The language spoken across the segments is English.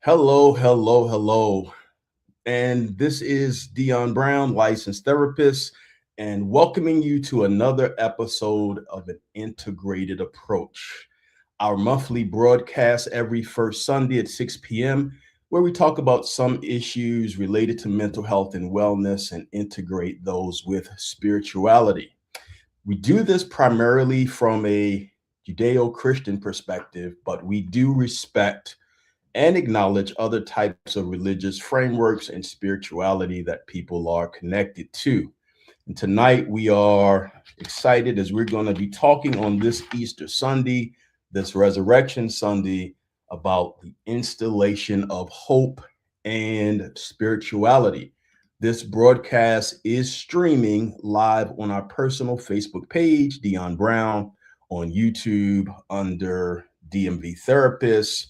Hello, hello, hello. And this is Dion Brown, licensed therapist, and welcoming you to another episode of an integrated approach. Our monthly broadcast every first Sunday at 6 p.m., where we talk about some issues related to mental health and wellness and integrate those with spirituality. We do this primarily from a Judeo Christian perspective, but we do respect and acknowledge other types of religious frameworks and spirituality that people are connected to. And tonight we are excited as we're going to be talking on this Easter Sunday, this Resurrection Sunday, about the installation of hope and spirituality. This broadcast is streaming live on our personal Facebook page, Dion Brown, on YouTube under DMV Therapist,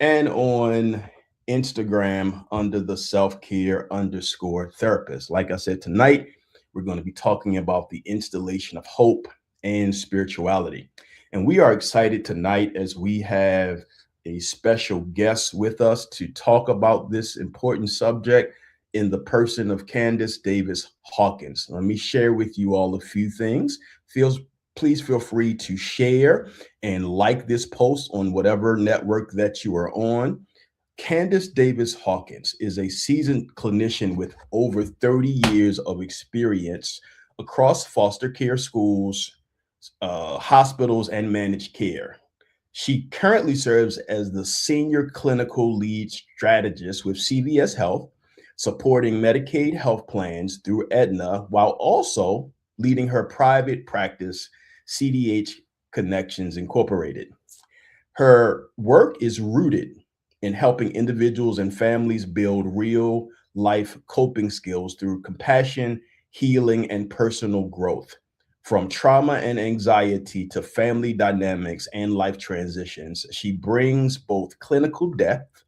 and on Instagram under the self-care_therapist. Like I said, tonight we're going to be talking about the installation of hope and spirituality. And we are excited tonight as we have a special guest with us to talk about this important subject in the person of Candace Davis Hawkins. Let me share with you all a few things. Feels Please feel free to share and like this post on whatever network that you are on. Candace Davis Hawkins is a seasoned clinician with over 30 years of experience across foster care schools, hospitals, and managed care. She currently serves as the senior clinical lead strategist with CVS Health, supporting Medicaid health plans through Aetna, while also leading her private practice, CDH Connections Incorporated. Her work is rooted in helping individuals and families build real life coping skills through compassion, healing, and personal growth. From trauma and anxiety to family dynamics and life transitions, she brings both clinical depth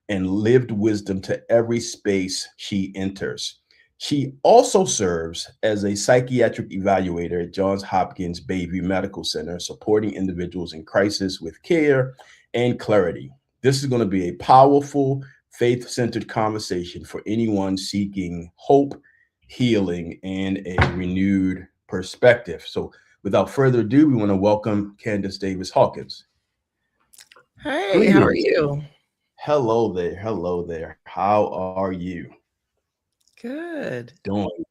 and lived wisdom to every space she enters. She also serves as a psychiatric evaluator at Johns Hopkins Bayview Medical Center, supporting individuals in crisis with care and clarity. This is going to be a powerful, faith centered conversation for anyone seeking hope, healing, and a renewed perspective. So, without further ado, we want to welcome Candace Davis Hawkins. Hey, how are Greetings. you? Hello there. Hello there. How are you Good. doing?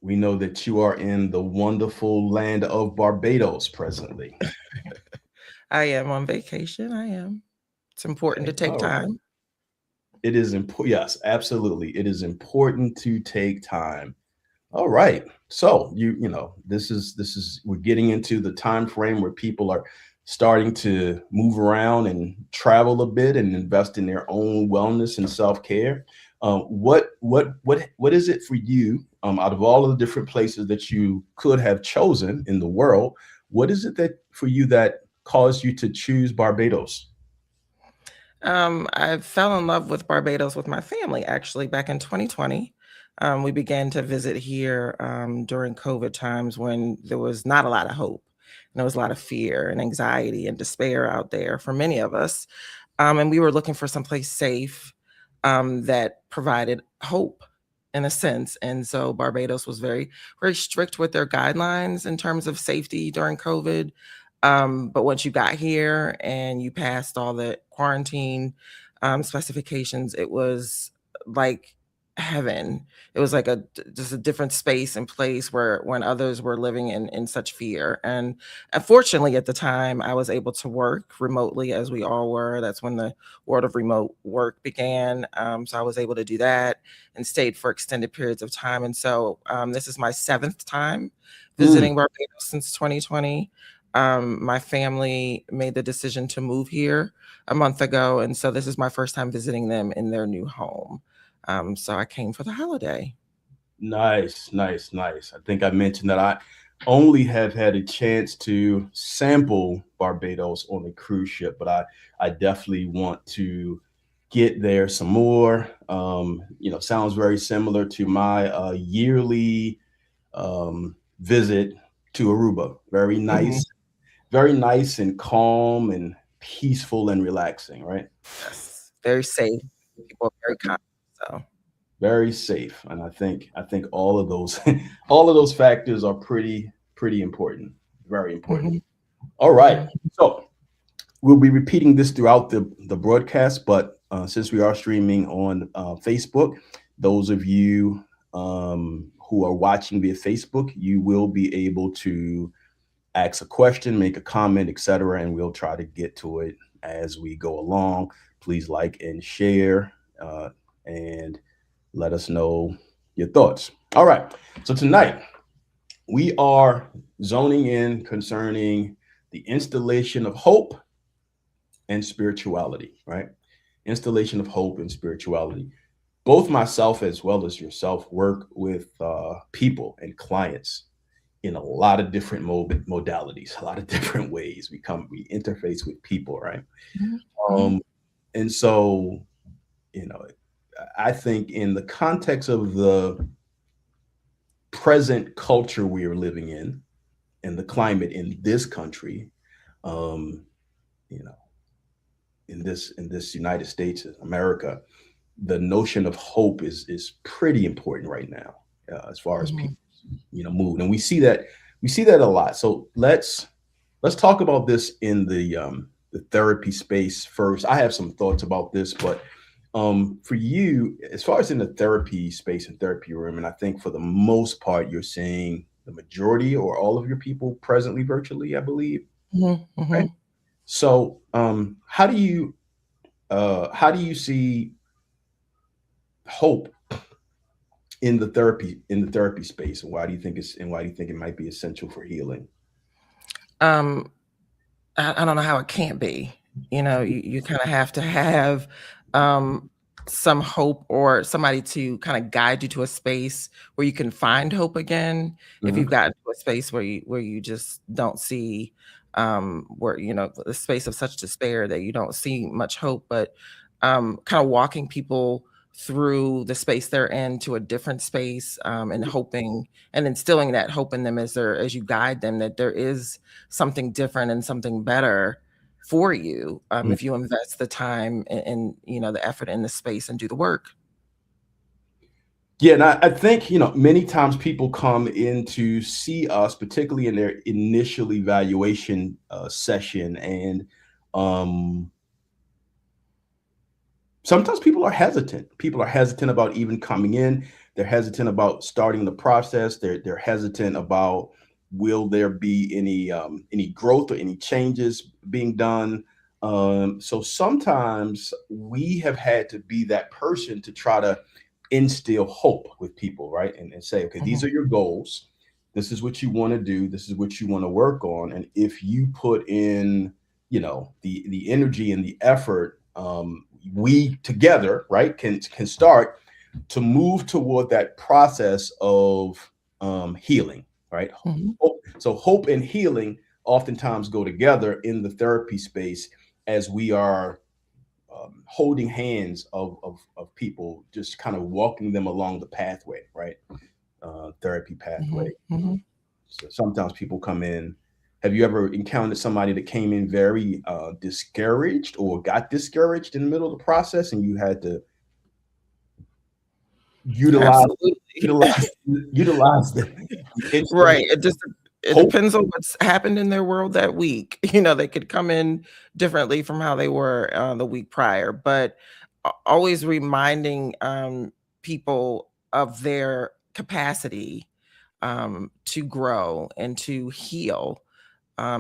We know that you are in the wonderful land of Barbados presently. I am on vacation. I am. It's important to Okay. take All right. time. It is important. Yes, absolutely. It is important to take time. All right. So this is we're getting into the time frame where people are starting to move around and travel a bit and invest in their own wellness and self-care. What is it for you, out of all of the different places that you could have chosen in the world? What is it that for you that caused you to choose Barbados? I fell in love with Barbados with my family actually back in 2020. We began to visit here during COVID times when there was not a lot of hope and there was a lot of fear and anxiety and despair out there for many of us. And we were looking for someplace safe that provided hope in a sense. And so Barbados was very, very strict with their guidelines in terms of safety during COVID. But once you got here and you passed all the quarantine specifications, it was like heaven. It was like just a different space and place where when others were living in such fear. And unfortunately, at the time, I was able to work remotely as we all were. That's when the world of remote work began. So I was able to do that and stayed for extended periods of time. And so this is my seventh time Mm, visiting Barbados since 2020. My family made the decision to move here a month ago, and so this is my first time visiting them in their new home. So I came for the holiday. nice, nice, nice. I think I mentioned that I only have had a chance to sample Barbados on a cruise ship, but I definitely want to get there some more. Sounds very similar to my yearly visit to Aruba. Mhm. Very nice and calm and peaceful and relaxing, right? Yes, very safe. People are very kind. So. Very safe, and I think all of those all of those factors are pretty important, very important. Mhm. All right, Mhm. so we'll be repeating this throughout the broadcast, but since we are streaming on Facebook, those of you who are watching via Facebook, you will be able to ask a question, make a comment, etc., and we'll try to get to it as we go along. Please like and share, and let us know your thoughts. All right. So tonight we are zoning in concerning the installation of hope and spirituality, right? Installation of hope and spirituality. Both myself as well as yourself work with people and clients in a lot of different modalities, a lot of different ways. We interface with people, right? Mhm. Mhm. Um, and so, you know, I think in the context of the present culture we are living in and the climate in this country, um, you know, in this United States, America, the notion of hope is pretty important right now, as far as people, Mhm. move, and we see that a lot. So let's talk about this in the therapy space first. I have some thoughts about this, but for you, as far as in the therapy space and therapy room, and I think for the most part, you're seeing the majority or all of your people presently virtually, I believe, Mhm. right? Mhm. So, how do you see hope in the therapy space, and why do you think it might be essential for healing? Um, I don't know how it can't be. You kind of have to have um, some hope or somebody to kind of guide you to a space where you can find hope again. If you've Mhm. gotten to a space where you just don't see where the space of such despair that you don't see much hope, but kind of walking people through the space they're in to a different space, and hoping and instilling that hope in them as you guide them, that there is something different and something better for you, if you invest the time and the effort in the space and do the work. Yeah, and I think, many times people come in to see us, particularly in their initial evaluation session, and um, sometimes people are hesitant. People are hesitant about even coming in. They're hesitant about starting the process. They're hesitant about will there be any growth or any changes being done. So sometimes we have had to be that person to try to instill hope with people, right? And say, okay, these Mhm. are your goals. This is what you want to do. This is what you want to work on. And if you put in, the energy and the effort, we together, right, can start to move toward that process of healing, right? Mhm. So hope and healing oftentimes go together in the therapy space as we are holding hands of people, just kind of walking them along the pathway, right? Therapy pathway. Mhm. Mhm. So sometimes people come in. Have you ever encountered somebody that came in very discouraged or got discouraged in the middle of the process, and you had to utilize Absolutely. utilize utilize the Right. instrument It hope? depends on what's happened in their world that week. They could come in differently from how they were the week prior, but always reminding people of their capacity to grow and to heal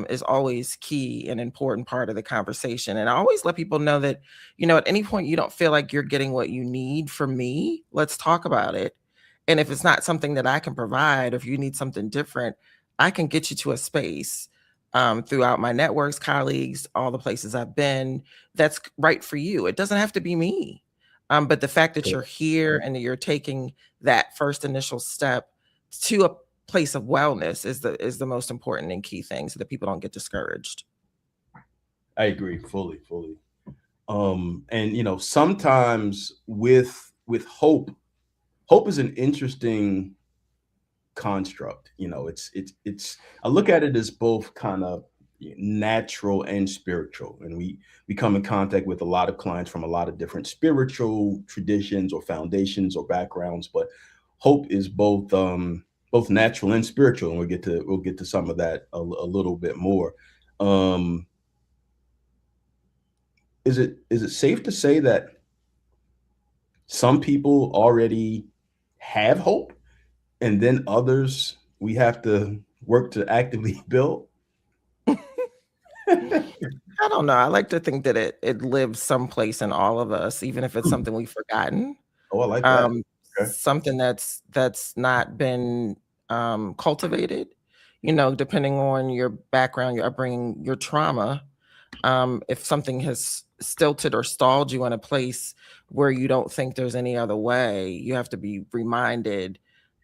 is always key and important part of the conversation. And I always let people know that, at any point you don't feel like you're getting what you need from me, let's talk about it. And if it's not something that I can provide, or if you need something different, I can get you to a space throughout my networks, colleagues, all the places I've been, that's right for you. It doesn't have to be me. But the fact that you're here and that you're taking that first initial step to a place of wellness is the most important and key thing so that people don't get discouraged. I agree fully. And sometimes with hope is an interesting construct. I look at it as both kind of natural and spiritual. And we come in contact with a lot of clients from a lot of different spiritual traditions or foundations or backgrounds, but hope is both natural and spiritual, and we'll get to some of that a little bit more. Um, is it safe to say that some people already have hope, and then others we have to work to actively build? I don't know. I like to think that it lives someplace in all of us, even if it's Hmm. something we've forgotten. Oh, I like that. Um, Okay. Something that's not been cultivated, depending on your background, your upbringing, your trauma. If something has stilted or stalled you in a place where you don't think there's any other way, you have to be reminded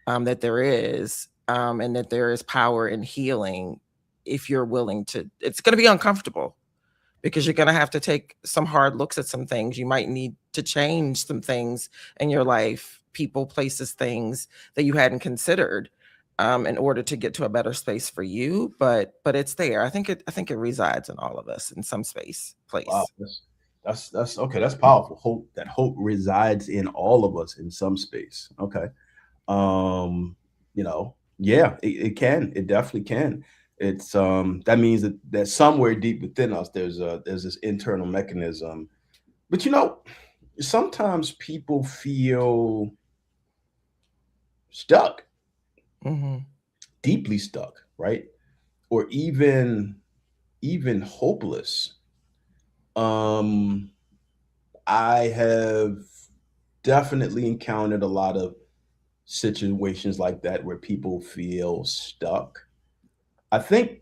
that there is, and that there is power in healing if you're willing to. It's going to be uncomfortable because you're going to have to take some hard looks at some things. You might need to change some things in your life, people, places, things that you hadn't considered, in order to get to a better space for you. But it's there. I think it resides in all of us in some space, Wow, place. that's okay. That's powerful. Hope resides in all of us in some space. Okay. Yeah, it can. It definitely can. It's that means that somewhere deep within us there's this internal mechanism. But sometimes people feel stuck, Hmm. deeply stuck, right? Or even hopeless. Um I have definitely encountered a lot of situations like that where people feel stuck. I think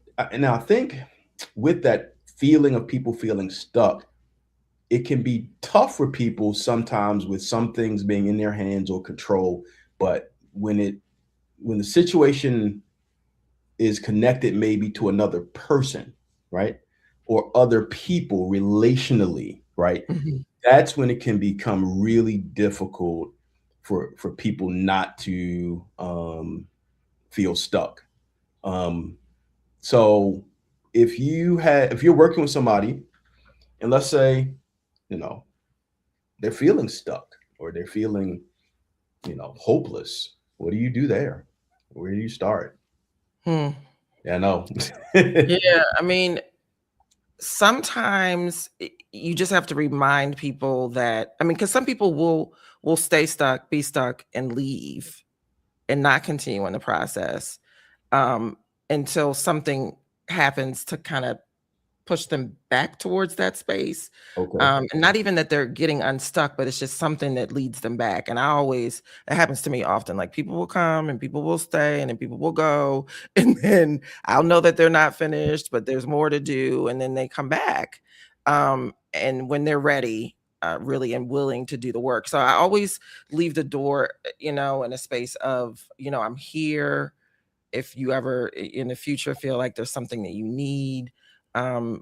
with that feeling of people feeling stuck, it can be tough for people sometimes with some things being in their hands or control. But when the situation is connected maybe to another person, right? Or other people relationally, right? Hmm. That's when it can become really difficult for people not to feel stuck. Um, so if you're working with somebody and let's say, you know, they're feeling stuck or they're feeling, hopeless, what do you do there? Where do you start? Hmm. Yeah, I know. Yeah, I mean, sometimes you just have to remind people that, I mean, because some people will stay stuck, be stuck, and leave and not continue in the process, um, until something happens to kind of push them back towards that space. Okay. And not even that they're getting unstuck, but it's just something that leads them back. And it happens to me often. Like people will come and people will stay and then people will go. And then I'll know that they're not finished, but there's more to do. And then they come back. And when they're ready, really and willing to do the work. So I always leave the door, in a space of, I'm here if you ever in the future feel like there's something that you need,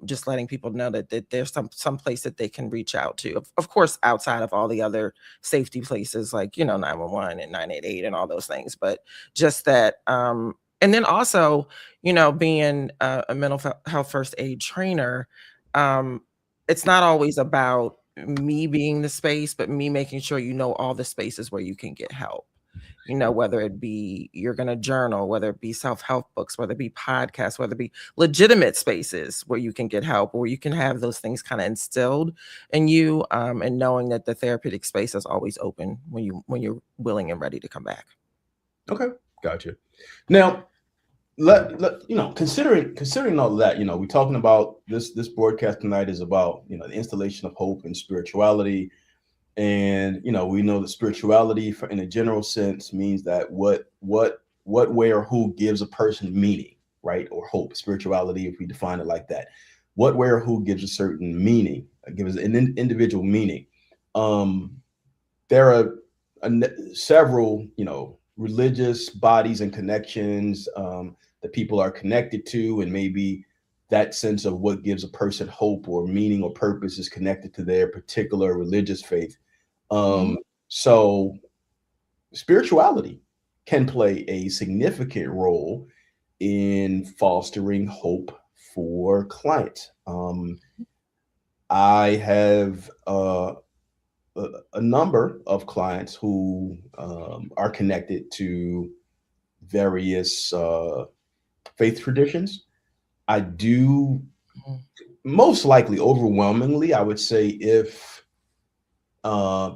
just letting people know that there's some place that they can reach out to, of course, outside of all the other safety places like 911 and 988 and all those things, but just that. And then also, being a health first aid trainer, um, it's not always about me being the space, but me making sure all the spaces where you can get help, whether it be you're going to journal, whether it be self-help books, whether it be podcasts, whether it be legitimate spaces where you can get help, or you can have those things kind of instilled in you, and knowing that the therapeutic space is always open when you're willing and ready to come back. Okay. Gotcha. Now, considering all of that, we're talking about this broadcast tonight is about the installation of hope and spirituality. And we know that spirituality in a general sense means that what way or who gives a person meaning, right? Or hope. Spirituality, if we define it like that, what where or who gives a certain meaning, gives an individual meaning. um there are several religious bodies and connections that people are connected to, and maybe that sense of what gives a person hope or meaning or purpose is connected to their particular religious faith. Mhm. So spirituality can play a significant role in fostering hope for clients. I have a number of clients who are connected to various faith traditions. I do Mhm. most likely, overwhelmingly, I would say if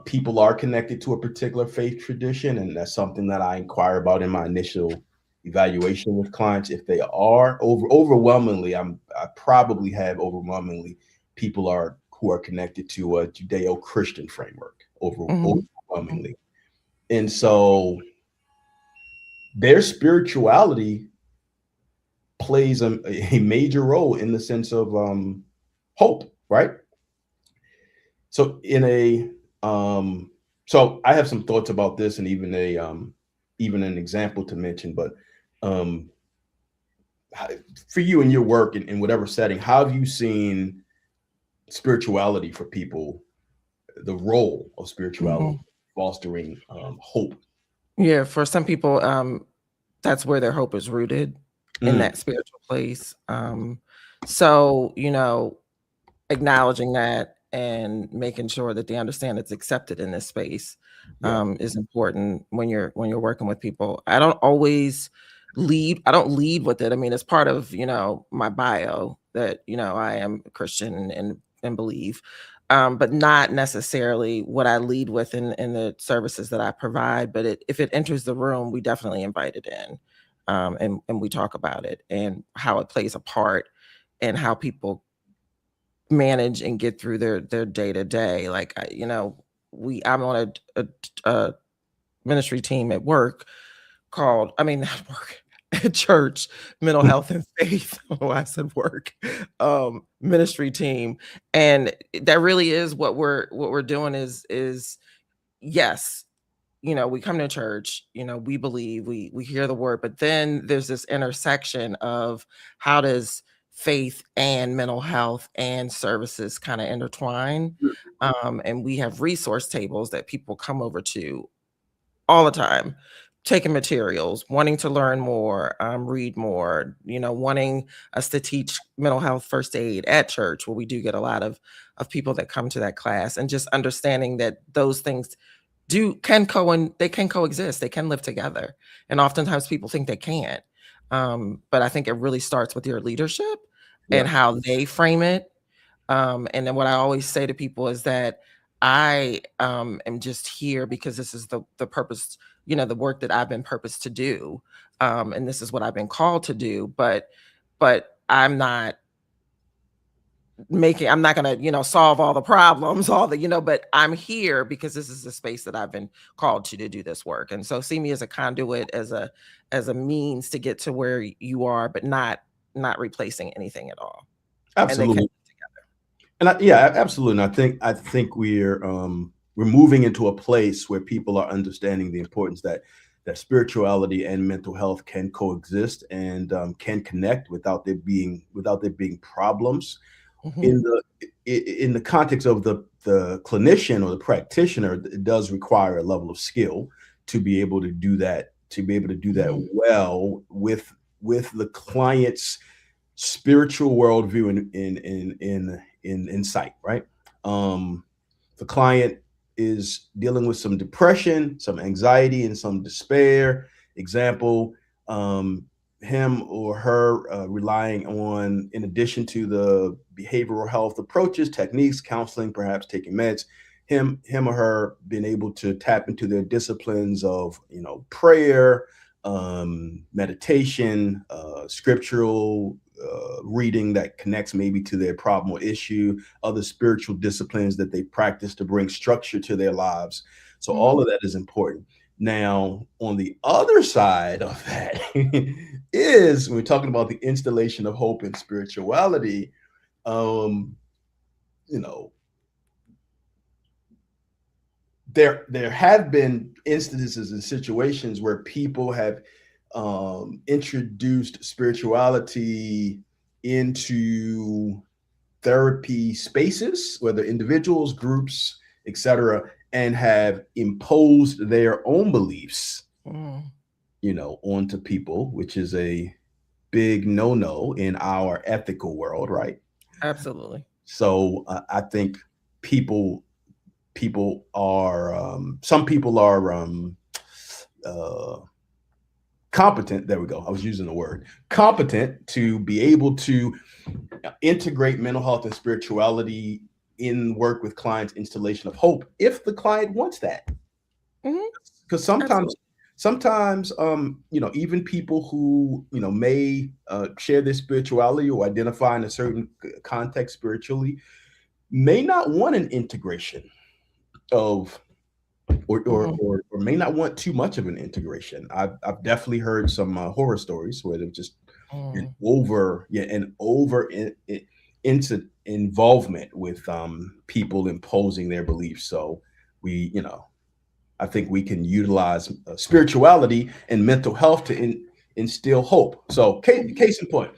people are connected to a particular faith tradition, and that's something that I inquire about in my initial evaluation with clients. If they are overwhelmingly, I probably have overwhelmingly people are who are connected to a Judeo-Christian framework Mhm. overwhelmingly, and so their spirituality plays a major role in the sense of hope, right? So in a so I have some thoughts about this and even an example to mention, but um for you in your work in whatever setting, how have you seen spirituality for people, the role of spirituality Mhm. fostering hope? Yeah, for some people, that's where their hope is rooted, in Mm, that spiritual place. So, acknowledging that and making sure that they understand it's accepted in this space, yeah. is important when you're working with people. I don't lead with it. I mean, it's part of, my bio that, I am a Christian and believe, but not necessarily what I lead with in the services that I provide. But if it enters the room, we definitely invite it in, and we talk about it and how it plays a part and how people manage and get through their day to day. Like, I'm on a ministry team at work called, I mean, not work, at church, mental health and faith. Oh, I said work, ministry team, and that really is what we're doing is yes. We come to church, we believe, we hear the word, but then there's this intersection of how does faith and mental health and services kind of intertwine. And we have resource tables that people come over to all the time, taking materials, wanting to learn more, read more, wanting us to teach mental health first aid at church, where we do get a lot of people that come to that class, and just understanding that those things they can coexist, they can live together. And oftentimes people think they can't. But I think it really starts with your leadership Yeah. and how they frame it. And then what I always say to people is that I am just here because this is the purpose, the work that I've been purposed to do. And this is what I've been called to do. But I'm not gonna, solve all the problems, all the, but I'm here because this is the space that I've been called to do this work. And so see me as a conduit, as a means to get to where you are, but not replacing anything at all. And they can Absolutely. And yeah, absolutely. And I think we're moving into a place where people are understanding the importance that spirituality and mental health can coexist and can connect without there being problems. Mhm. In the context of the clinician or the practitioner, it does require a level of skill to be able to do that, Mhm. well with the client's spiritual worldview in sight, right? The client is dealing with some depression, some anxiety, and some despair. Example, him or her relying on, in addition to the behavioral health approaches, techniques, counseling, perhaps taking meds, him or her being able to tap into their disciplines of prayer, meditation, scriptural reading that connects maybe to their problem or issue, other spiritual disciplines that they practice to bring structure to their lives. So all Mhm. of that is important. Now, on the other side of that is when we're talking about the installation of hope and spirituality, um, you know, there have been instances and situations where people have introduced spirituality into therapy spaces, whether individuals, groups, etc., and have imposed their own beliefs, Mhm. onto people, which is a big no-no in our ethical world, right? Absolutely. So I think people people are some people are uh, competent. There we go. I was using the word competent to be able to integrate mental health and spirituality in work with clients installation of hope if the client wants that. Hmm. Because Absolutely. sometimes even people who may share their spirituality or identify in a certain context spiritually may not want an integration of Hmm. or may not want too much of an integration. I've definitely heard some horror stories where they're just Mm. an over into involvement with people imposing their beliefs. So we, I think we can utilize spirituality and mental health to instill hope. So, Mhm. case in point,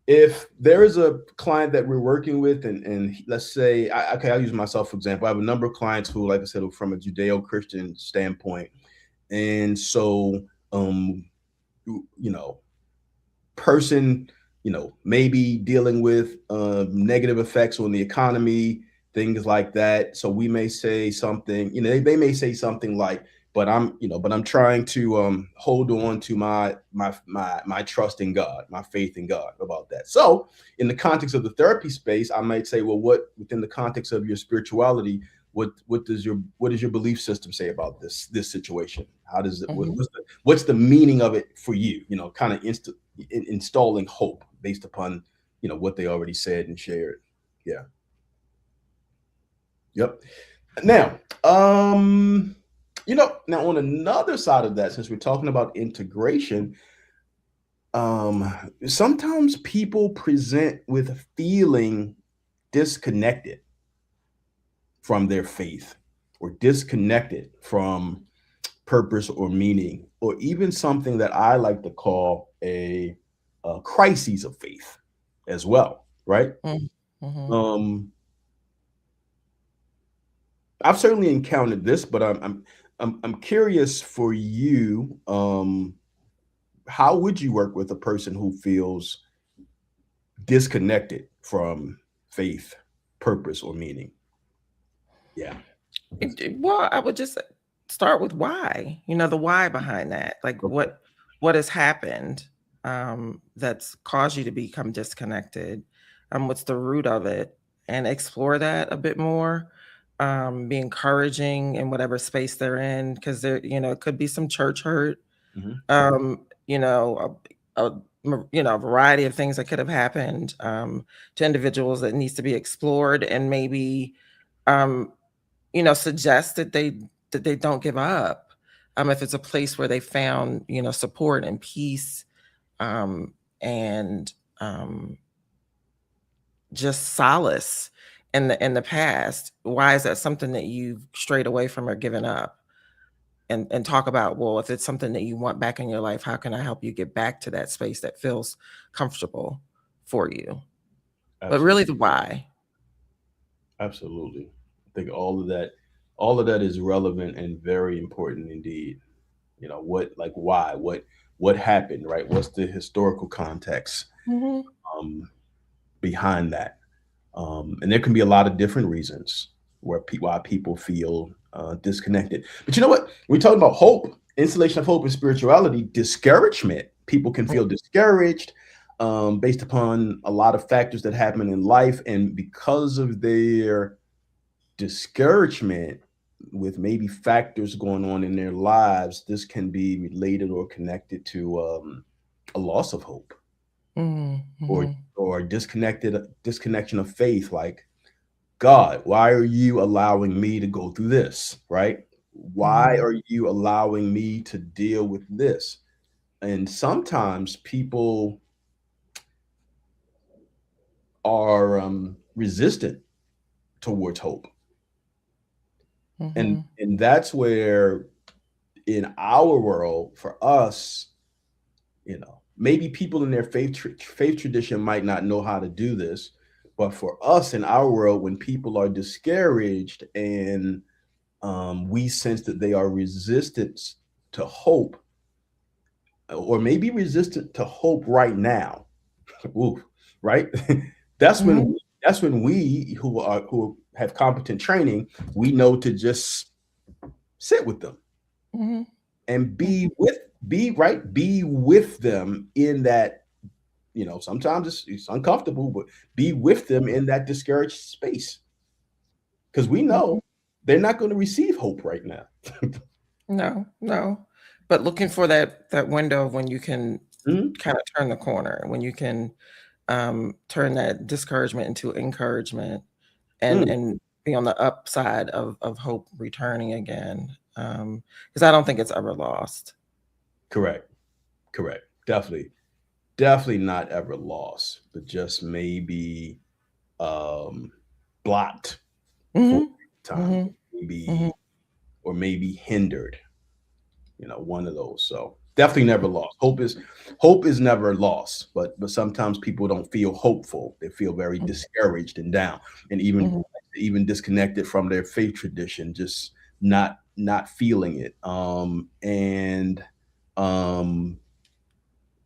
if there is a client that we're working with, and let's say, okay, I'll use myself for example. I have a number of clients who, like I said, are from a Judeo-Christian standpoint, and so, um, you know, person, maybe dealing with negative effects on the economy, things like that. So we may say something, they may say something like, but I'm trying to hold on to my trust in God, my faith in God about that. So in the context of the therapy space, I might say, well, what within the context of your spirituality, what does your belief system say about this situation? How does it Mhm. what's the meaning of it for you? Kind of installing hope based upon what they already said and shared. Yeah. Yep. Now, now on another side of that, since we're talking about integration, um, sometimes people present with feeling disconnected from their faith or disconnected from purpose or meaning, or even something that I like to call a crises of faith as well, right? Mm. Mhm. Um, I've certainly encountered this, but I'm curious for you. How would you work with a person who feels disconnected from faith, purpose, or meaning? Yeah. Well, I would just start with why. The why behind that. Like Okay. what has happened that's caused you to become disconnected? What's the root of it? And explore that a bit more. Be encouraging in whatever space they're in, because it could be some church hurt. Hmm. A variety of things that could have happened to individuals that needs to be explored, and maybe um, suggest that they don't give up. If it's a place where they found, support and peace, and um, just solace in the past, why is that something that you've strayed away from or given up? And talk about, well, if it's something that you want back in your life, how can I help you get back to that space that feels comfortable for you? But really Absolutely. the why. Absolutely. I think all of that is relevant and very important indeed. Why, what happened, right? What's the historical context Mhm. um, behind that? And there can be a lot of different reasons why people feel disconnected. But you know what? We talk about hope, installation of hope and spirituality, discouragement. People can feel discouraged based upon a lot of factors that happen in life. And because of their discouragement with maybe factors going on in their lives, this can be related or connected to a loss of hope Mhm. or Mhm. disconnection of faith, like, God, why are you allowing me to go through this? Right? Why Mhm. are you allowing me to deal with this? And sometimes people are resistant towards hope. And Mhm. and that's where in our world, for us, maybe people in their faith tradition might not know how to do this, but for us in our world, when people are discouraged and we sense that they are resistant to hope, or maybe resistant to hope right now. ooh, right? that's when Mhm, that's when we who have competent training, we know to just sit with them mhm, and mhm, be with them in that, sometimes it's uncomfortable, but be with them in that discouraged space, because we mhm. know they're not going to receive hope right now. No, no. But looking for that window of when you can Mhm. kinda turn the corner, when you can, turn that discouragement into encouragement Mm, and be on the upside of hope returning again, because I don't think it's ever lost. correct, correct, definitely not ever lost, but just maybe um, blocked for Mhm, time, mhm, mhm, maybe or maybe hindered. One of those. So definitely never lost. Hope is never lost, but sometimes people don't feel hopeful. They feel very mhm, discouraged and down, and even disconnected from their faith tradition, just not feeling it. And um,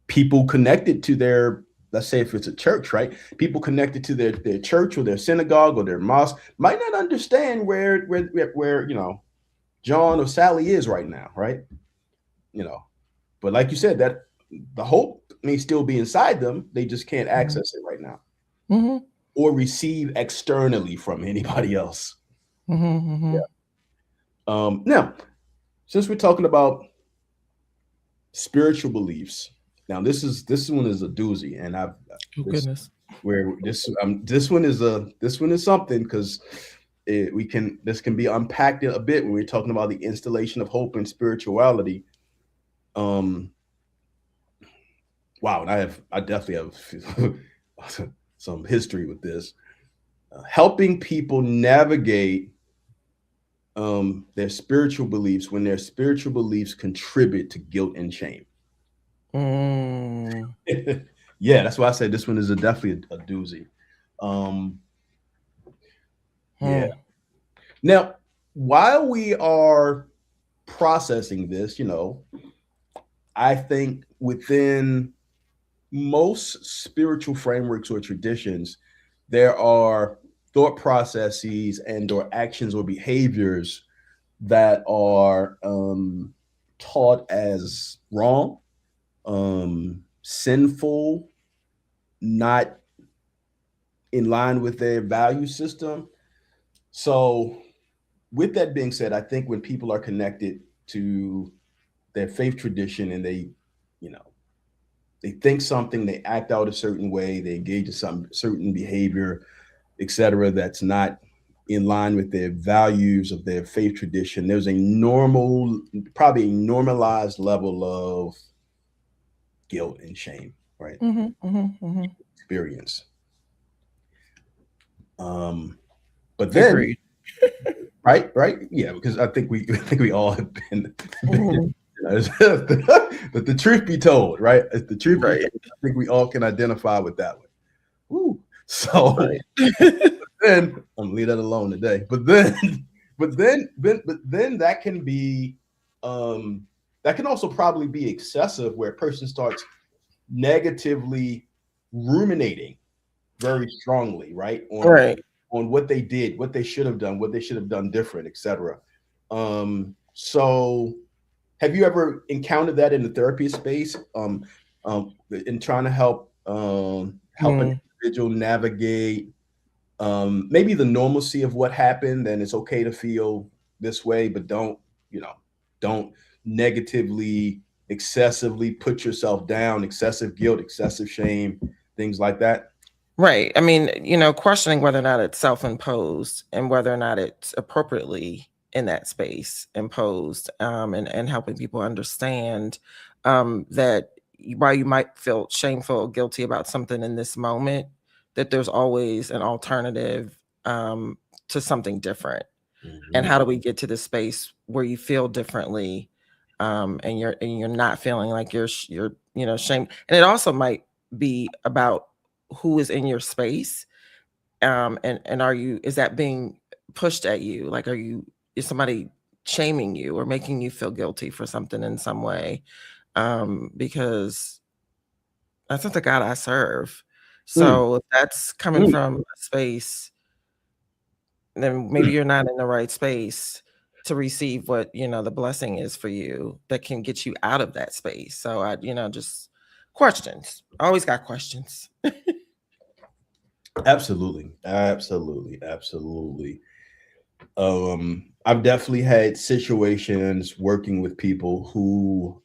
people connected to their, let's say if it's a church, right? People connected to their church or their synagogue or their mosque might not understand where John or Sally is right now, right? You know, but like you said, that the hope may still be inside them. They just can't mhm, access it right now mhm, or receive externally from anybody else. mhm, mhm. Now, since we're talking about spiritual beliefs, now this one is a doozy, and I've Oh, this goodness. where this one is something, because we can this can be unpacked a bit when we're talking about the installation of hope and spirituality. Um, wow, and I definitely have some history with this. Helping people navigate their spiritual beliefs when their spiritual beliefs contribute to guilt and shame. Mm, Yeah, that's why I said this one is definitely a doozy. Um, yeah. hmm, Now, while we are processing this, I think within most spiritual frameworks or traditions, there are thought processes and or actions or behaviors that are taught as wrong, sinful, not in line with their value system. So, with that being said, I think when people are connected to their faith tradition and you know, they think something, they act out a certain way, they engage in some certain behavior, etc., that's not in line with their values of their faith tradition, there's probably a normalized level of guilt and shame, right? mhm, mhm, mhm. Experience. Um, but then, Agreed. right, yeah, because I think we I think we all have been Mhm. but the truth be told, right? If the truth be Right, told, I think we all can identify with that one. Woo. So right. then I'm gonna leave that alone today. But then, but then um, that can also probably be excessive, where a person starts negatively ruminating very strongly, right, Right. on what they did, what they should have done, what they should have done different, etc. So have you ever encountered that in the therapy space, in trying to help an Mm, individual navigate maybe the normalcy of what happened? And it's okay to feel this way, but you know don't negatively excessively put yourself down, excessive guilt, excessive shame, things like that. right. I mean, questioning whether or not it's self-imposed and whether or not it's appropriately in that space imposed, and helping people understand that while you might feel shameful or guilty about something in this moment, that there's always an alternative to something different. And Mhm. how do we get to the space where you feel differently, and you're not feeling like you're shame, and it also might be about who is in your space, and is that being pushed at you, like is somebody shaming you or making you feel guilty for something in some way, because that's not the God I serve. Mm, So if that's coming mm. from a space, then maybe you're not in the right space to receive what, the blessing is for you that can get you out of that space. So just questions. Always got questions. Absolutely. Absolutely. Absolutely. I've definitely had situations working with people who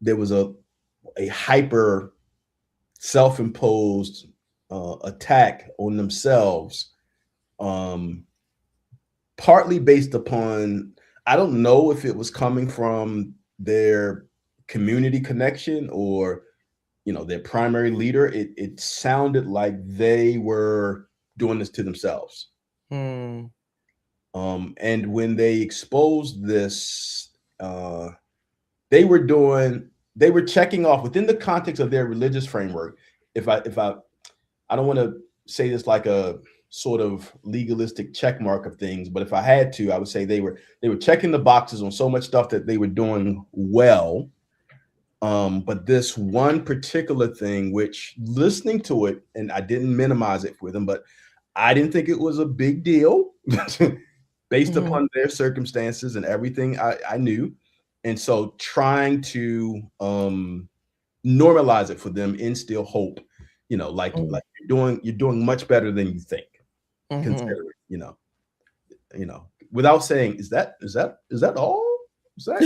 there was a hyper self-imposed attack on themselves, um, partly based upon, I don't know if it was coming from their community connection or their primary leader. It sounded like they were doing this to themselves. Hmm. And when they exposed this, they were doing, they were checking off within the context of their religious framework. I don't want to say this like a sort of legalistic check mark of things, but if I had to, I would say they were checking the boxes on so much stuff that they were doing well. But this one particular thing, which listening to it, and I didn't minimize it for them, but I didn't think it was a big deal based Hmm. upon their circumstances and everything I knew. And so trying to normalize it for them, instill hope, like you're doing much better than you think, Hmm. considering, without saying, is that all? Is that,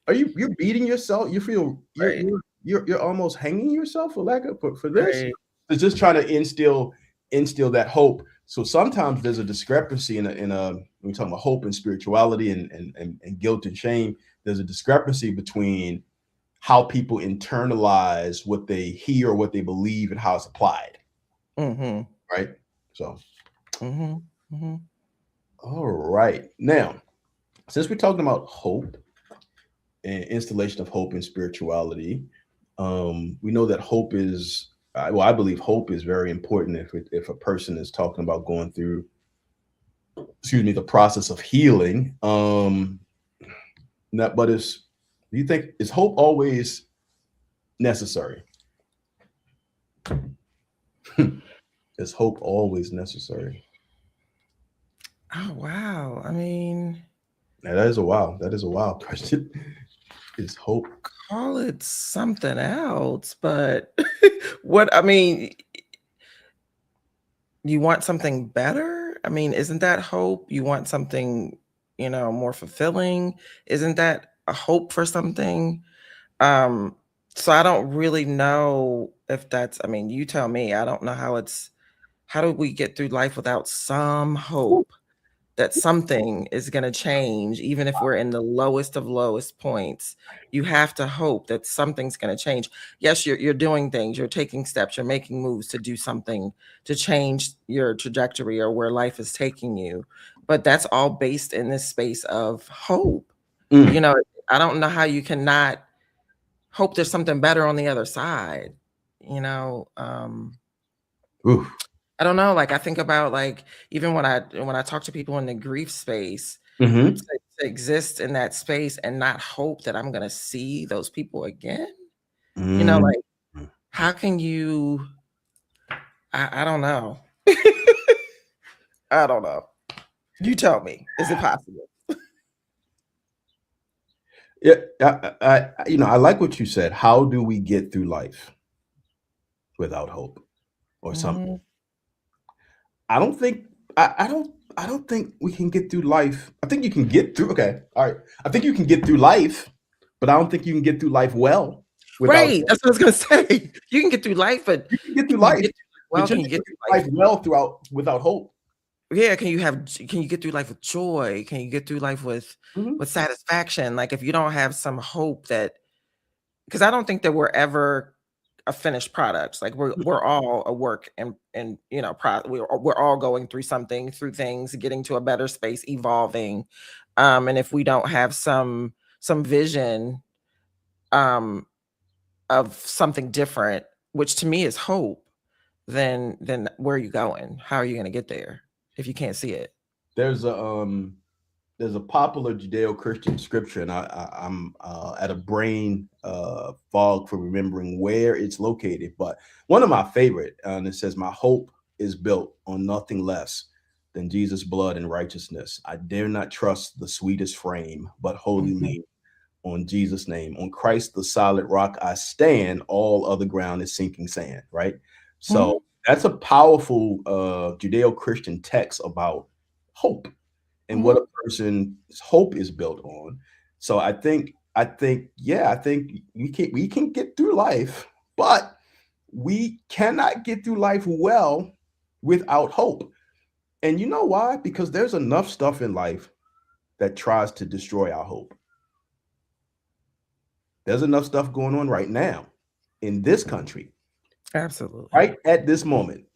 you're beating yourself? You feel you're Right. you're you're almost hanging yourself for lack of for this? Right. It's just trying to instill that hope. So sometimes there's a discrepancy in a when we talk about hope and spirituality and guilt and shame. There's a discrepancy between how people internalize what they hear or what they believe and how it's applied, Hmm. right? So, Hmm. Hmm. all right. Now, since we're talking about hope and installation of hope and spirituality, we know that hope is, well, I believe hope is very important if a person is talking about going through, excuse me, the process of healing. Not, but do you think, is hope always necessary? Is hope always necessary? Oh wow. I mean, Now, that is a wild question. Is hope? call it something else, but what I mean, you want something better? I mean, isn't that hope? You want something, more fulfilling? Isn't that a hope for something? Um, so I don't really know if that's, I mean, you tell me. I don't know how do we get through life without some hope that something is going to change, even if we're in the lowest of lowest points? You have to hope that something's going to change. Yes, you're doing things, you're taking steps, you're making moves to do something to change your trajectory or where life is taking you, but that's all based in this space of hope. you Mm. know I don't know how you cannot hope there's something better on the other side. you know um Oof. I don't know, like, I think about, like, even when I talk to people in the grief space, to Hmm. to exist in that space and not hope that I'm gonna see those people again, Mm. like, how can you I don't know. I don't know. You tell me, is it possible? Yeah, I like what you said. How do we get through life without hope or something? Mhm. I don't think I don't think we can get through life. I think you can get through. Okay, all right. I think you can get through life, but I don't think you can get through life well without Right, hope. that's what I was gonna say. You can get through life, but You can get through can you life, get through life well? but you're Can not you get gonna get through through life? life well throughout without hope. Yeah, can you get through life with joy? Can you get through life Mhm. with satisfaction? Like, if you don't have some hope that, because I don't think that we're ever a finished product. Like, we're all a work, and we're all going through something, through things, getting to a better space, evolving. And if we don't have some vision um of something different, which to me is hope, then where are you going? How are you going to get there if you can't see it? There's there's a popular Judeo-Christian scripture, and I'm at a brain fog for remembering where it's located. But one of my favorite, and it says, "My hope is built on nothing less than Jesus' blood and righteousness. I dare not trust the sweetest frame, but wholly Mhm. lean on Jesus' name. On Christ, the solid rock, I stand. All other ground is sinking sand." Right. So Mhm. that's a powerful Judeo-Christian text about hope and what Mhm. a person's hope is built on. So yeah, I think we can get through life, but we cannot get through life well without hope. And you know why? Because there's enough stuff in life that tries to destroy our hope. There's enough stuff going on right now in this country, Absolutely. right at this moment,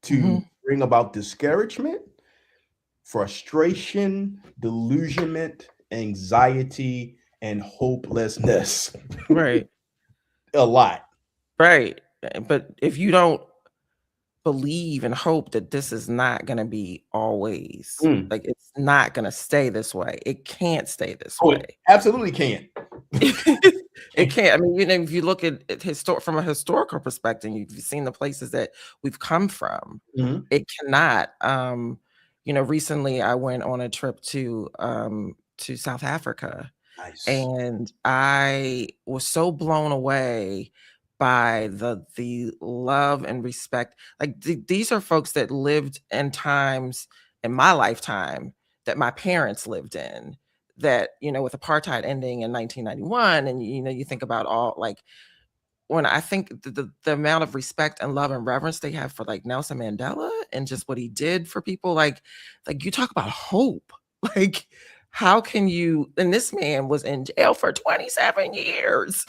to Mhm. bring about discouragement, frustration, delusionment, anxiety, and hopelessness. Right. A lot. Right. But if you don't believe and hope that this is not gonna be always, Mm. like, it's not gonna stay this way. It can't stay this Oh, it way. absolutely can't. It can't. I mean, if you look at from a historical perspective, you've seen the places that we've come from. Mhm. It cannot. Recently I went on a trip to South Africa, Nice. and I was so blown away by the love and respect. Like, these are folks that lived in times in my lifetime that my parents lived in, that, with apartheid ending in 1991, and, you think about all, like, when I think the amount of respect and love and reverence they have for, like, Nelson Mandela and just what he did for people, like, you talk about hope. Like, how can you, and this man was in jail for 27 years,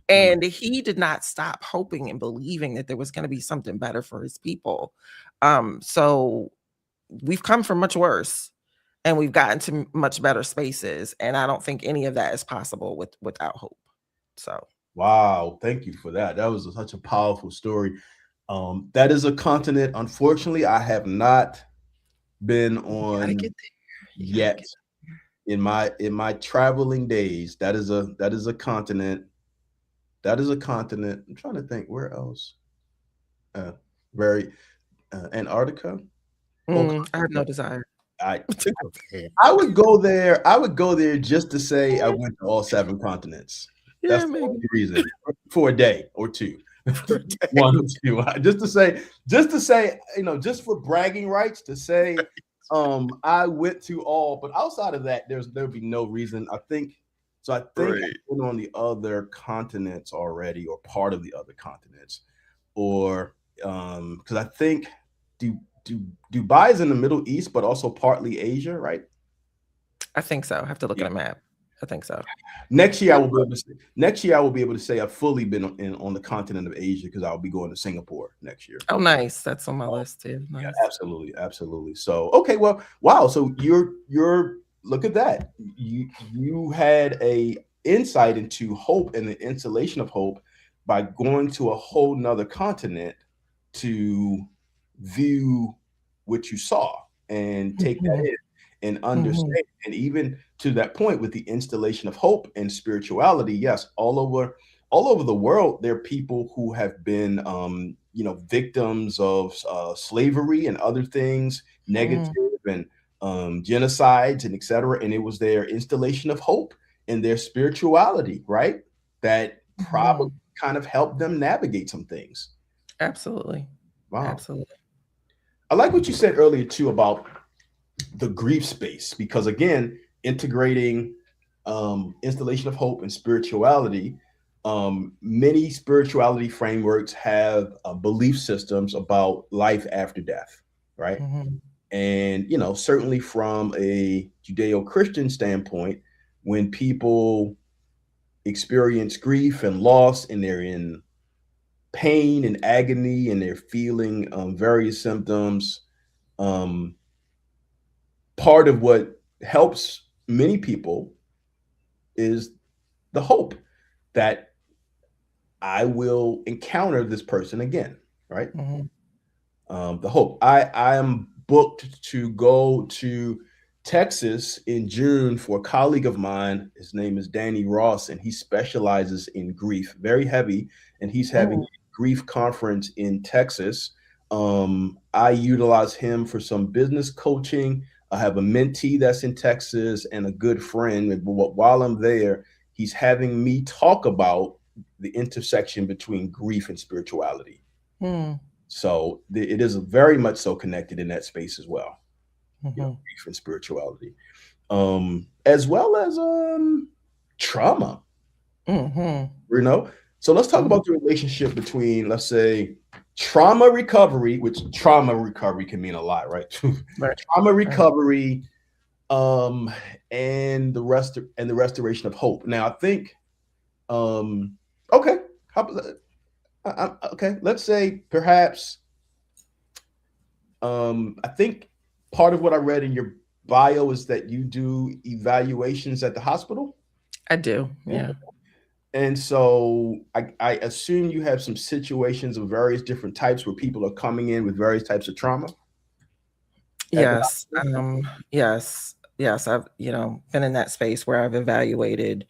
Mm. and he did not stop hoping and believing that there was gonna be something better for his people. So we've come from much worse, and we've gotten to much better spaces, and I don't think any of that is possible without hope. So, Wow, thank you for that. That was such a powerful story. That is a continent, unfortunately, I have not been you gotta on get there. You gotta yet get in my traveling days. That is a continent. That is a continent. I'm trying to think where else. Uh, very Antarctica. Oh, I have no desire I to go there. I would go there. I would go there just to say I went to all 7 continents. That's Yeah, the maybe only reason for a day or 2. for a day. 1 or 2. Just to say, just for bragging rights to say, I went to all, but outside of that, there'd be no reason. I think Right. I've been on the other continents already, or part of the other continents, or, because I think Du Du Dubai is in the Middle East, but also partly Asia, right? I think so. I have to look Yeah. at a map. I think so. Yeah. Next year I will be able to say I've fully been on the continent of Asia, because I'll be going to Singapore next year. Oh, nice. That's on my Oh, list too. yeah, Nice. absolutely, absolutely. So, okay, well, wow. So you're look at that. You had a insight into hope and the installation of hope by going to a whole nother continent to view what you saw and take that Mhm. in and Mhm. understand. And even to that point, with the installation of hope and spirituality, yes, all over the world, there are people who have been, victims of slavery and other things, negative, Mhm. and genocides and etc. And it was their installation of hope and their spirituality, right, that probably Mhm. kind of helped them navigate some things. Absolutely. Wow. Absolutely. I like what you said earlier too about the grief space, because again, integrating installation of hope and spirituality, many spirituality frameworks have belief systems about life after death, right? Mhm. And certainly from a Judeo-Christian standpoint, when people experience grief and loss, and they're in pain and agony, and they're feeling various symptoms, um, part of what helps many people is the hope that I will encounter this person again, right? Mhm. The hope. I am booked to go to. Texas in June for a colleague of mine. His name is Danny Ross, and he specializes in grief, very heavy, and he's having Mm, a grief conference in Texas. I utilize him for some business coaching. I have a mentee that's in Texas and a good friend. And while I'm there, he's having me talk about the intersection between grief and spirituality. mm, So it is very much so connected in that space as well. mhm, Grief and spirituality, as well as trauma. mhm, You know, so let's talk mhm. about the relationship between, let's say, trauma recovery, which trauma recovery can mean a lot, right? Right, Trauma right. recovery, um, and the restoration of hope. Now, I think, um, okay, okay, let's say perhaps, I think part of what I read in your bio is that you do evaluations at the hospital. I do. Yeah. Yeah. And so I assume you have some situations of various different types where people are coming in with various types of trauma at the Yes. hospital. Yes. Yes. I've, been in that space where I've evaluated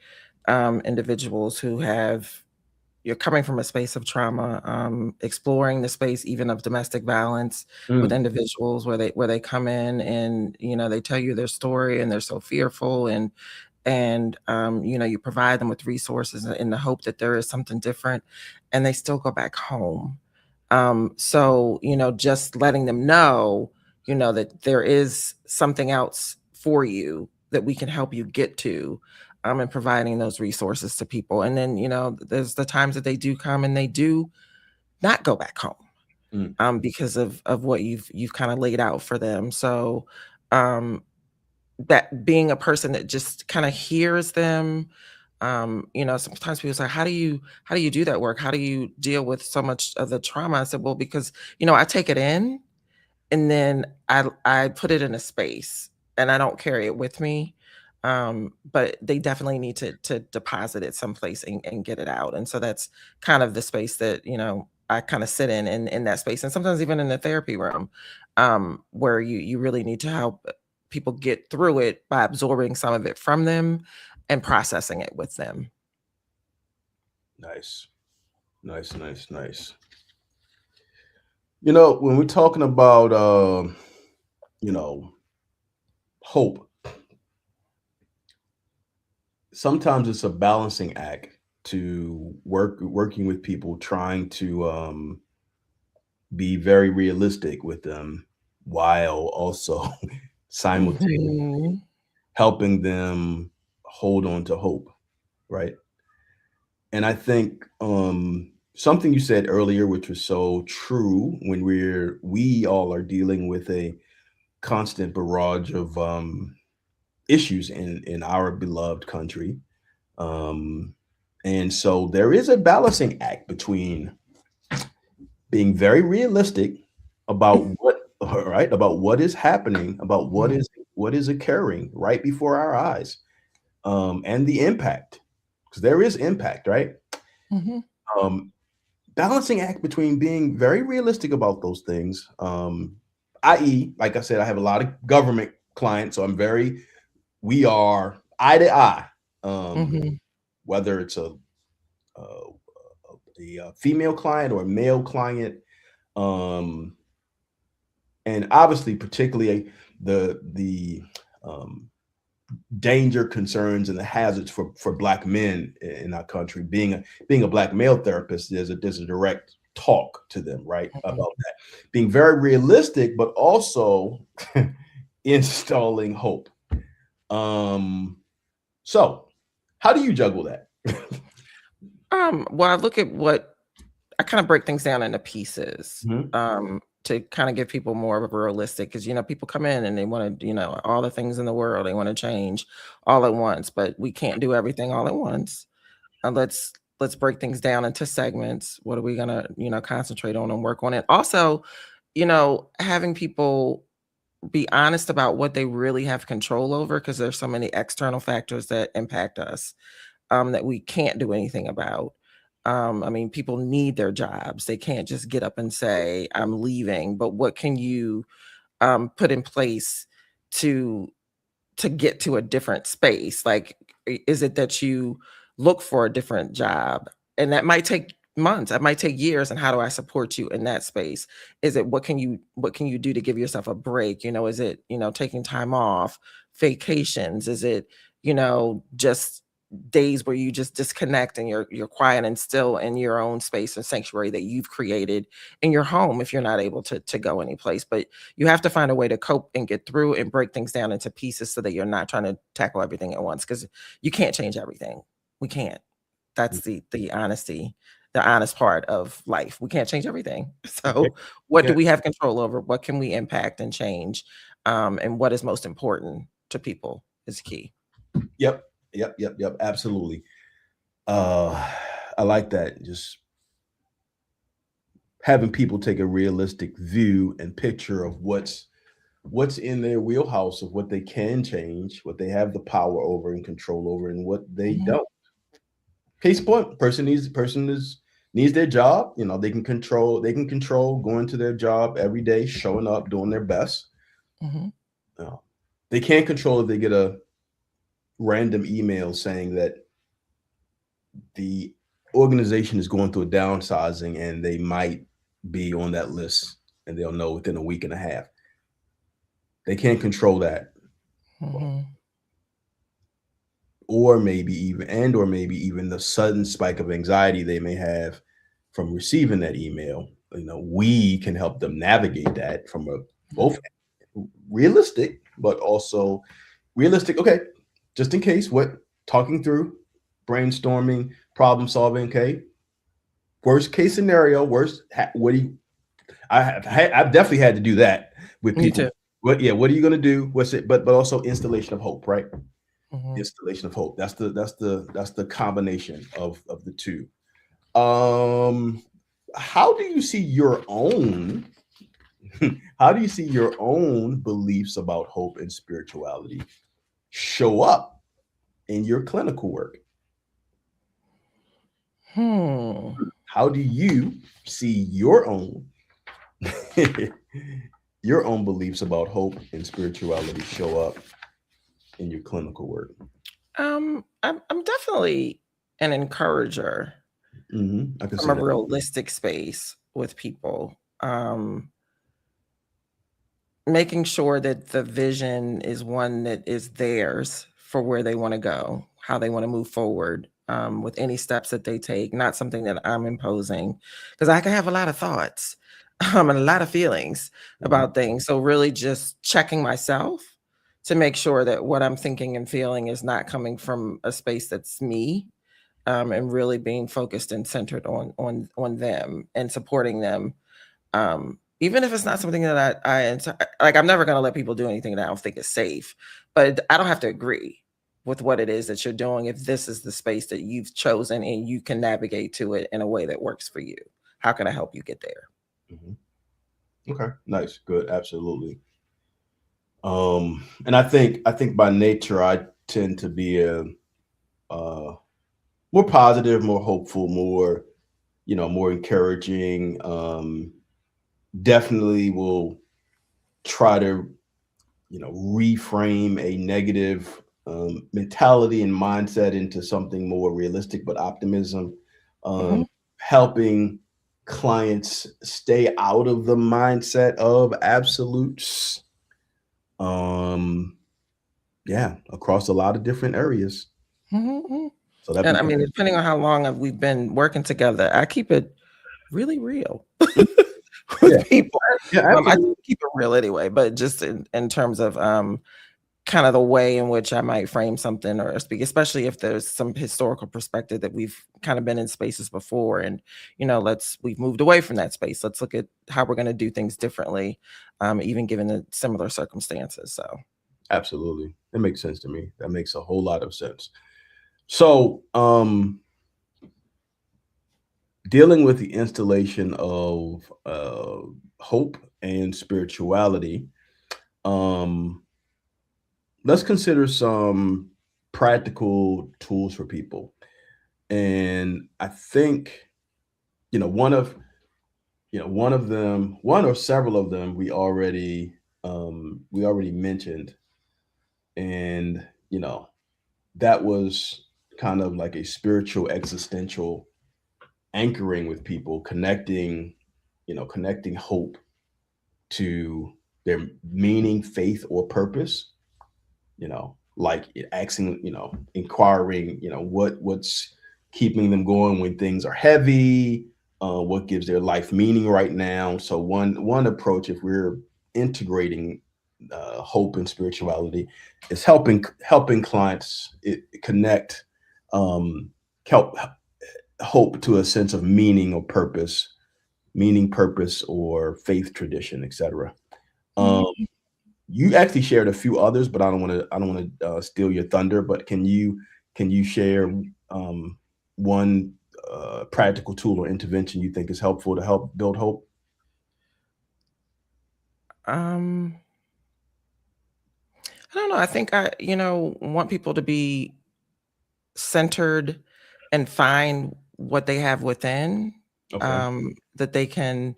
individuals who have you're coming from a space of trauma, exploring the space even of domestic violence with Mm, individuals where they come in and they tell you their story and they're so fearful and you provide them with resources in the hope that there is something different and they still go back home. So just letting them know that there is something else for you that we can help you get to, and providing those resources to people. And then, there's the times that they do come and they do not go back home, mm. because of what you've kind of laid out for them. So, um, that being a person that just kind of hears them, sometimes people say, how do you do that work? How do you deal with so much of the trauma? I said, well, because I take it in and then I put it in a space and I don't carry it with me. But they definitely need to deposit it someplace and get it out. And so that's kind of the space that, I kind of sit in that space. And sometimes even in the therapy room, where you really need to help people get through it by absorbing some of it from them and processing it with them. Nice, nice, nice, nice. When we're talking about, you know, hope, sometimes it's a balancing act to working with people, trying to be very realistic with them while also simultaneously Mhm. helping them hold on to hope, right? And I think something you said earlier, which was so true, when we all are dealing with a constant barrage of issues in our beloved country. Um, and so there is a balancing act between being very realistic about what right about what is happening, about Mhm. what is occurring right before our eyes, and the impact, because there is impact, right? Mhm. um, Balancing act between being very realistic about those things, i.e., like I said, I have a lot of government clients, so we are eye to eye, um, Mhm. whether it's a, a female client or a male client, um, and obviously, particularly the um, danger concerns and the hazards for Black men in our country. Being a Black male therapist, there's a direct talk to them, right, Mhm. about that. Being very realistic, but also installing hope. Um, so how do you juggle that? Well, I look at what I kind of break things down into pieces, Mhm. to kind of give people more of a realistic, because people come in and they want to, all the things in the world they want to change all at once, but we can't do everything all at once. Let's break things down into segments. What are we gonna, concentrate on and work on it? Also, having people be honest about what they really have control over, because there's so many external factors that impact us, that we can't do anything about. I mean, people need their jobs. They can't just get up and say, I'm leaving. But what can you put in place to to get to a different space? Like, is it that you look for a different job? And that might take months, that might take years. And how do I support you in that space? Is it what can you do to give yourself a break? Is it, taking time off, vacations? Is it, just days where you just disconnect and you're quiet and still in your own space and sanctuary that you've created in your home if you're not able to go anyplace? But you have to find a way to cope and get through and break things down into pieces so that you're not trying to tackle everything at once, because you can't change everything. We can't. That's the honesty, the honest part of life. We can't change everything. Okay. So what do Yeah. we have control over? What can we impact and change? And what is most important to people is key. Yep. Absolutely. I like that. Just having people take a realistic view and picture of what's in their wheelhouse, of what they can change, what they have the power over and control over, and what they Mhm. don't. Case in point, needs their job. They can control going to their job every day, showing up, doing their best. Mhm. They can't control if they get a random email saying that the organization is going through a downsizing and they might be on that list, and they'll know within a week and a half. They can't control that. Mhm. Or maybe even the sudden spike of anxiety they may have from receiving that email. We can help them navigate that from a both realistic, but also realistic. Okay, just in case, talking through, brainstorming, problem solving. Okay, worst case scenario, what do you? I've definitely had to do that with Me people. too. What are you going to do? What's it? But also installation of hope, right? Mhm. Installation of hope. That's the combination of the two. How do you see your own how do you see your own beliefs about hope and spirituality show up in your clinical work? Hmm. How do you see your own your own beliefs about hope and spirituality show up in your clinical work? I'm definitely an encourager I can from see a that. realistic space with people. Making sure that the vision is one that is theirs for where they want to go, how they want to move forward, with any steps that they take, not something that I'm imposing, because I can have a lot of thoughts and a lot of feelings Mhm. about things. So, really, just checking myself to make sure that what I'm thinking and feeling is not coming from a space that's me, and really being focused and centered on them and supporting them, even if it's not something that like, I'm never gonna let people do anything that I don't think is safe, but I don't have to agree with what it is that you're doing if this is the space that you've chosen and you can navigate to it in a way that works for you. How can I help you get there? Mhm. Okay, nice, good, absolutely. And I think by nature I tend to be a uh, more positive, more hopeful, more encouraging. Definitely will try to reframe a negative mentality and mindset into something more realistic, but optimism. Mhm. Helping clients stay out of the mindset of absolutes. Um, yeah, across a lot of different areas. Mhm, mhm. So that And I becomes mean, depending on how long we've been working together, I keep it really real yeah, with people. yeah, I absolutely. keep it real anyway, but just in terms of kind of the way in which I might frame something or speak, especially if there's some historical perspective that we've kind of been in spaces before, and we've moved away from that space. Let's look at how we're going to do things differently, even given the similar circumstances. So, Absolutely. That makes sense to me. That makes a whole lot of sense. So, dealing with the installation of hope and spirituality, um, let's consider some practical tools for people. And I think, you know, one or several of them we already mentioned. And, that was kind of like a spiritual, existential anchoring with people, connecting hope to their meaning, faith, or purpose, like asking, inquiring, what's keeping them going when things are heavy, what gives their life meaning right now. So one approach, if we're integrating hope and spirituality, is helping clients connect, um, help hope to a sense of meaning, purpose, or faith tradition, etc. Um, Mhm. you actually shared a few others, but I don't want to steal your thunder. But can you share um, one practical tool or intervention you think is helpful to help build hope? Um, I don't know. I think I want people to be centered and find what they have within, Okay. that they can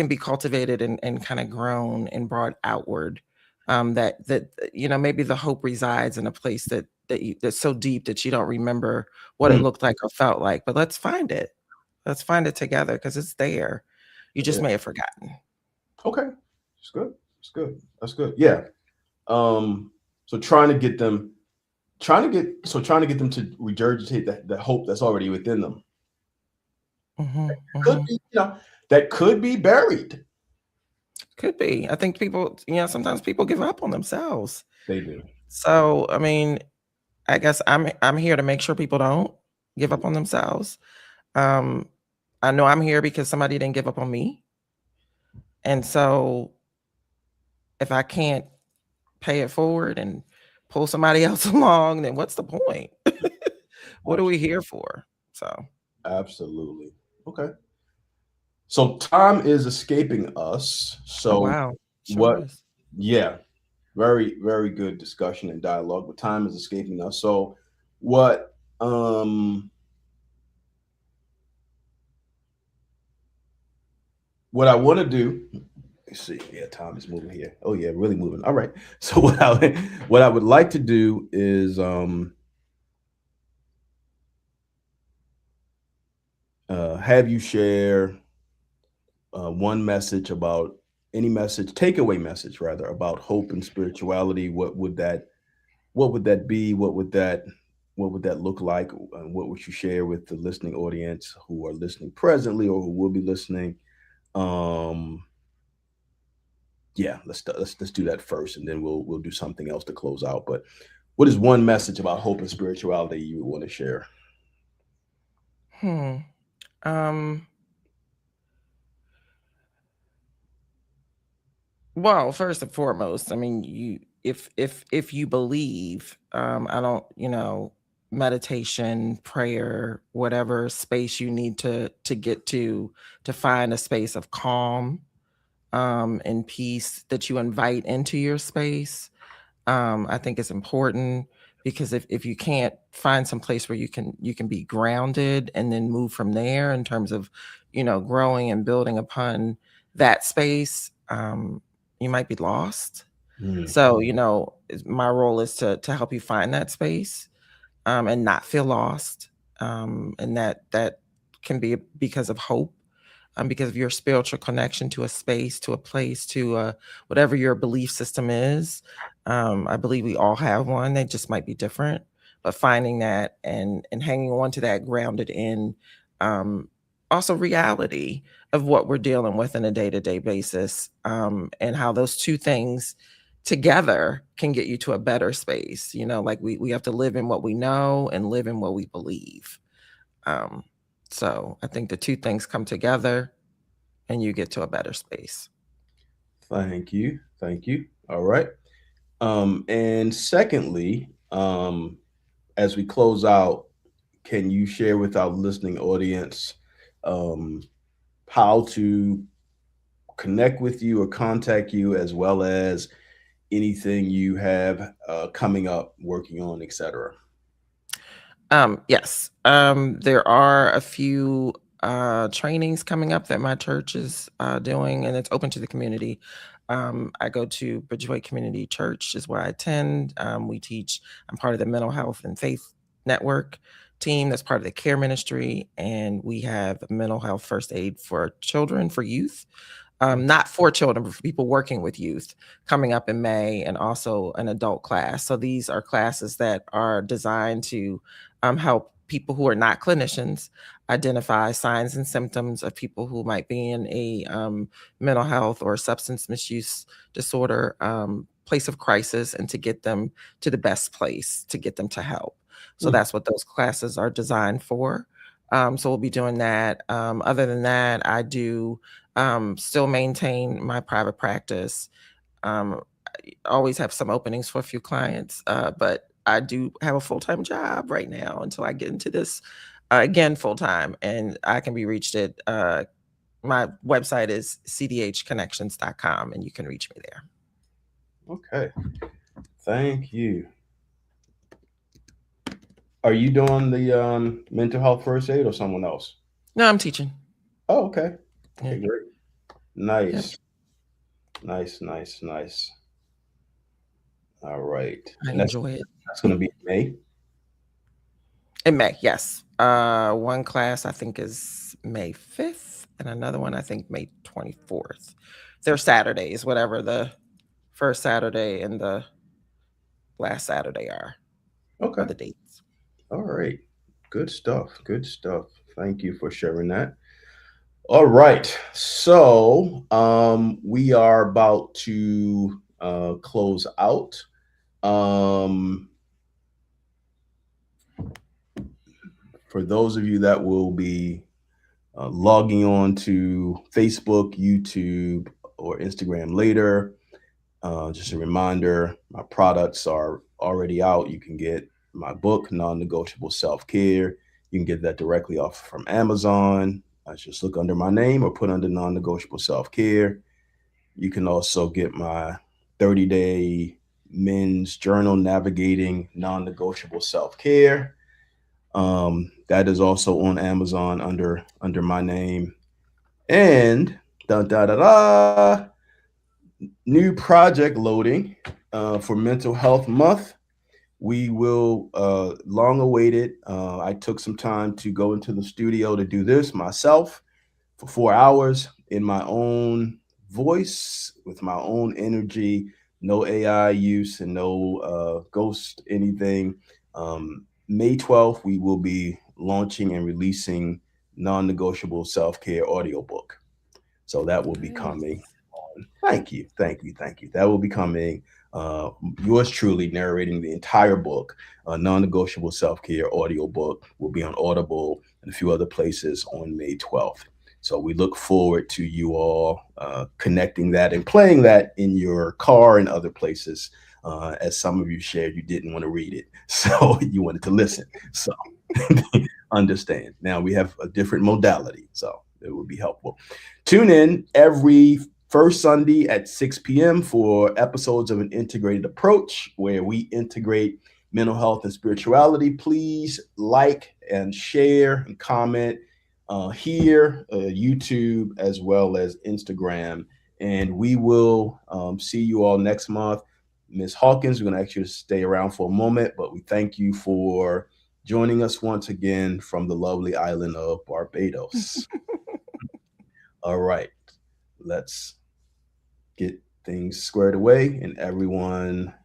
be cultivated and kind of grown and brought outward. That maybe the hope resides in a place that's so deep that you don't remember what it Hmm. looked like or felt like. But let's find it. Let's find it together because it's there. You just Yeah. may have forgotten. Okay. It's good. It's good. That's good. Yeah. Um, so trying to get them to regurgitate that hope that's already within them. Hmm, Could hmm. be, that could be buried. Could be. I think sometimes people give up on themselves. They do. So, I mean, I guess I'm here to make sure people don't give up on themselves. Um, I know I'm here because somebody didn't give up on me. And so if I can't pay it forward and pull somebody else along, then what's the point? What are we here for? So, Absolutely. Okay. So time is escaping us. oh So wow, sure what is. yeah, very, very good discussion and dialogue, but time is escaping us. So what um what I want to do, let's see. Yeah, time is moving here. Oh yeah, really moving. All right. So what I would like to do is have you share one message about any message, takeaway message rather, about hope and spirituality. What would that be? What would that look like? What would you share with the listening audience who are listening presently or who will be listening? Um, yeah, let's do that first, and then we'll do something else to close out. But what is one message about hope and spirituality you would want to share? Hmm. Um, well, first and foremost, I mean, if you believe, I don't, meditation, prayer, whatever space you need to get to find a space of calm, and peace that you invite into your space. I think it's important because if you can't find some place where you can be grounded and then move from there in terms of, growing and building upon that space, you might be lost. Mm, So, my role is to help you find that space, and not feel lost. And that can be because of hope, because of your spiritual connection to a space, to a place, to whatever your belief system is. I believe we all have one. They just might be different, but finding that and hanging on to that grounded in, um, also reality of what we're dealing with on a day to day basis, and how those two things together can get you to a better space. Like we have to live in what we know and live in what we believe. Um, so I think the two things come together and you get to a better space. thank you, thank you. All right. And secondly, as we close out, can you share with our listening audience um, how to connect with you or contact you, as well as anything you have coming up, working on, etc.? Yes. There are a few trainings coming up that my church is doing, and it's open to the community. I go to Bridgeway Community Church is where I attend. I'm part of the Mental Health and Faith Network team that's part of the care ministry, and we have mental health first aid for children, for youth, not for children, but for people working with youth, coming up in May, and also an adult class. So these are classes that are designed to help people who are not clinicians identify signs and symptoms of people who might be in a mental health or substance misuse disorder place of crisis, and to get them to the best place to get them to help. So that's what those classes are designed for. So we'll be doing that. Other than that, I do still maintain my private practice. I always have some openings for a few clients, but I do have a full-time job right now until I get into this again full-time, and I can be reached at my website is cdhconnections.com, and you can reach me there. Okay. Thank you. Are you doing the mental health first aid or someone else? No, I'm teaching. Oh, okay. Okay, Yeah. great. Nice. Nice. All right. I And enjoy it. that's going to be in May. In May, yes. One class I think is May 5th, and another one I think May 24th. They're Saturdays, whatever the first Saturday and the last Saturday are Okay. the dates. All right. Good stuff. Good stuff. Thank you for sharing that. All right. So we are about to close out. For those of you that will be logging on to Facebook, YouTube, or Instagram later, just a reminder, my products are already out. You can get my book, Non-Negotiable Self-Care. You can get that directly off from Amazon. Just look under my name or put under Non-Negotiable Self-Care. You can also get my 30-day men's journal, Navigating Non-Negotiable Self-Care. That is also on Amazon under my name. And new project loading for Mental Health Month. We will long awaited. I took some time to go into the studio to do this myself for 4 hours in my own voice with my own energy, no AI use and no ghost anything. May 12th, we will be launching and releasing Non-Negotiable Self-Care audiobook. So that will be coming on. Thank you. That will be coming. Yours truly narrating the entire book. Non-Negotiable Self-Care audiobook will be on Audible and a few other places on May 12th. So we look forward to you all connecting that and playing that in your car and other places. As some of you shared, you didn't want to read it, so you wanted to listen. So understand. Now we have a different modality, so it would be helpful. Tune in every first Sunday at 6 p.m. for episodes of An Integrated Approach, where we integrate mental health and spirituality. Please like and share and comment here, YouTube, as well as Instagram. And we will see you all next month. Ms. Hawkins, we're going to ask you to stay around for a moment, but we thank you for joining us once again from the lovely island of Barbados. All right, let's get things squared away, and everyone